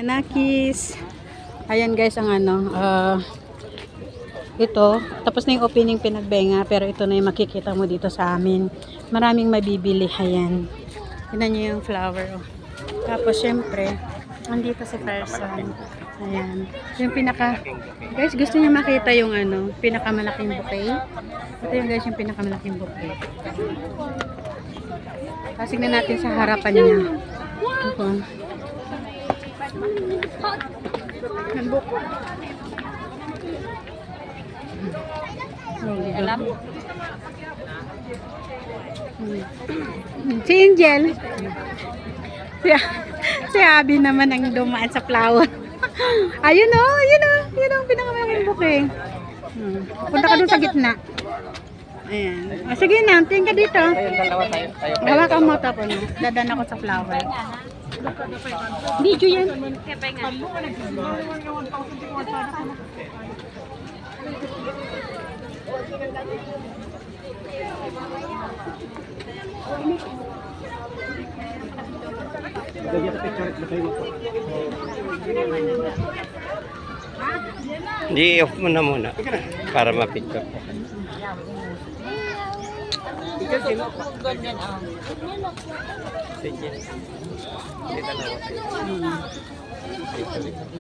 Anakis. Ayan guys ang ito. Tapos na yung opening pinagbenga. Pero ito na yung makikita mo dito sa amin. Maraming mabibili. Ayan. Tignan nyo yung flower. Oh. Tapos syempre, andito si person. Ayan. Yung guys, gusto niya makita yung pinakamalaking bouquet. Ito yung guys, yung pinakamalaking bouquet. Kasi na natin sa harapan niya. Ito. Nanduk. Si Angel. Si Abby naman ang dumaan sa flower. Ayun o, yun o, pinakamalaking bouquet. Punta ka dun sa gitna. Ayan. O, sige na, tingin ka dito. Hawakan mo tapon. Dadan ako sa flower. Video yan. Hindi, off mo na muna para mapicture. Sige.